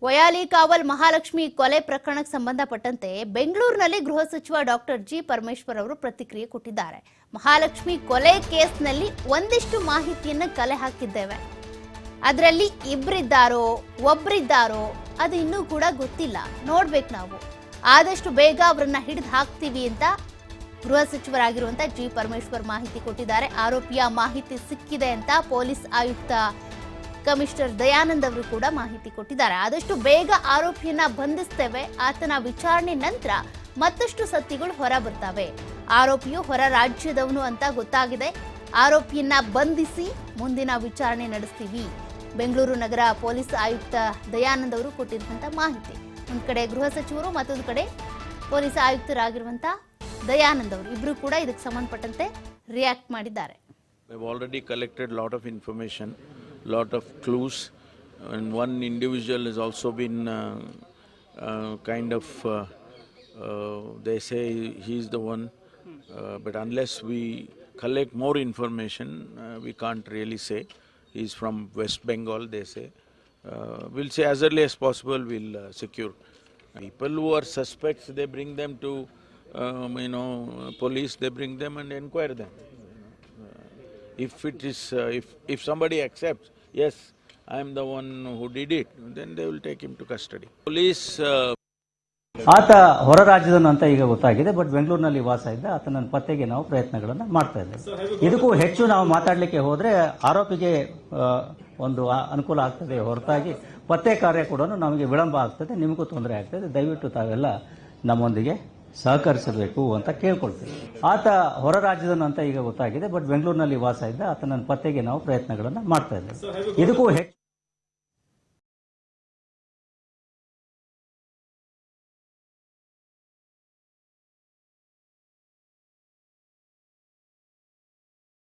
ವಯಾಲಿ ಕಾವಲ್ ಮಹಾಲಕ್ಷ್ಮಿ ಕೊಲೆ ಪ್ರಕರಣಕ್ಕೆ ಸಂಬಂಧಪಟ್ಟಂತೆ ಬೆಂಗಳೂರಿನಲ್ಲಿ ಗೃಹ ಸಚಿವ ಡಾಕ್ಟರ್ ಜಿ ಪರಮೇಶ್ವರ್ ಅವರು ಪ್ರತಿಕ್ರಿಯೆ ಕೊಟ್ಟಿದ್ದಾರೆ. ಮಹಾಲಕ್ಷ್ಮಿ ಕೊಲೆ ಕೇಸ್ನಲ್ಲಿ ಒಂದಿಷ್ಟು ಮಾಹಿತಿಯನ್ನು ಕಲೆ ಹಾಕಿದ್ದೇವೆ. ಅದರಲ್ಲಿ ಇಬ್ಬರಿದ್ದಾರೋ ಒಬ್ಬರಿದ್ದಾರೋ ಅದು ಇನ್ನೂ ಕೂಡ ಗೊತ್ತಿಲ್ಲ, ನೋಡ್ಬೇಕು ನಾವು. ಆದಷ್ಟು ಬೇಗ ಅವರನ್ನ ಹಿಡಿದು ಹಾಕ್ತೀವಿ ಅಂತ ಗೃಹ ಸಚಿವರಾಗಿರುವಂತ ಜಿ ಪರಮೇಶ್ವರ್ ಮಾಹಿತಿ ಕೊಟ್ಟಿದ್ದಾರೆ. ಆರೋಪಿಯ ಮಾಹಿತಿ ಸಿಕ್ಕಿದೆ ಅಂತ ಪೊಲೀಸ್ ಆಯುಕ್ತ ಕಮಿಷನರ್ ದಯಾನಂದ್ ಅವರು ಕೂಡ ಮಾಹಿತಿ ಕೊಟ್ಟಿದ್ದಾರೆ. ಆದಷ್ಟು ಬೇಗ ಆರೋಪಿಯನ್ನ ಬಂಧಿಸ್ತೇವೆ. ಆತನ ವಿಚಾರಣೆ ನಂತರ ಮತ್ತಷ್ಟು ಸತ್ಯಗಳು ಹೊರ ಬರ್ತವೆ. ಆರೋಪಿಯು ಹೊರ ರಾಜ್ಯದವನು ಅಂತ ಗೊತ್ತಾಗಿದೆ. ಆರೋಪಿಯನ್ನ ಬಂಧಿಸಿ ಮುಂದಿನ ವಿಚಾರಣೆ ನಡೆಸ್ತೀವಿ. ಬೆಂಗಳೂರು ನಗರ ಪೊಲೀಸ್ ಆಯುಕ್ತ ದಯಾನಂದ್ ಅವರು ಕೊಟ್ಟಿರುವಂತ ಮಾಹಿತಿ. ಒಂದ್ ಕಡೆ ಗೃಹ ಸಚಿವರು, ಮತ್ತೊಂದು ಕಡೆ ಪೊಲೀಸ್ ಆಯುಕ್ತರಾಗಿರುವಂತ ದಯಾನಂದ್ ಅವರು ಇಬ್ರು ಕೂಡ ಇದಕ್ಕೆ ಸಂಬಂಧಪಟ್ಟಂತೆ ರಿಯಾಕ್ಟ್ ಮಾಡಿದ್ದಾರೆ. We've already collected a lot of information, lot of clues, and one individual has also been they say he's the one, but unless we collect more information, we can't really say. He's from West Bengal, they say. We'll say as early as possible we'll secure. People who are suspects, they bring them to police, they bring them and inquire them. If it is, if somebody accepts, yes, I am the one who did it, then they will take him to custody. Police. ಆತ ಹೊರ ರಾಜ್ಯದನು ಅಂತ ಈಗ ಗೊತ್ತಾಗಿದೆ. But ಬೆಂಗಳೂರಿನಲ್ಲಿ ವಾಸ ಇದ್ದ ಆತನ ಪತ್ತೆಗೆ ನಾವು ಪ್ರಯತ್ನಗಳನ್ನು ಮಾಡ್ತಾ ಇದ್ದೇವೆ. ಇದಕ್ಕೂ ಹೆಚ್ಚು ನಾವು ಮಾತಾಡಲಿಕ್ಕೆ ಹೋದ್ರೆ ಆರೋಪಿಗೆ ಒಂದು ಅನುಕೂಲ ಆಗ್ತದೆ ಹೊರತಾಗಿ ಪತ್ತೆ ಕಾರ್ಯ ಕೂಡ ನಮಗೆ ವಿಳಂಬ ಆಗ್ತದೆ, ನಿಮಗೂ ತೊಂದರೆ ಆಗ್ತದೆ. ದಯವಿಟ್ಟು ತಾವೆಲ್ಲ ನಮ್ಮೊಂದಿಗೆ ಸಹಕರಿಸಬೇಕು ಅಂತ ಕೇಳ್ಕೊಳ್ತೀವಿ. ಆತ ಹೊರ ರಾಜ್ಯದನು ಅಂತ ಈಗ ಗೊತ್ತಾಗಿದೆ. ಬಟ್ ಬೆಂಗಳೂರಿನಲ್ಲಿ ವಾಸ ಇದ್ದ ಆತನ ಪತ್ತೆಗೆ ನಾವು ಪ್ರಯತ್ನಗಳನ್ನು ಮಾಡ್ತಾ ಇದ್ದೇವೆ. ಇದಕ್ಕೂ ಹೆಚ್ಚು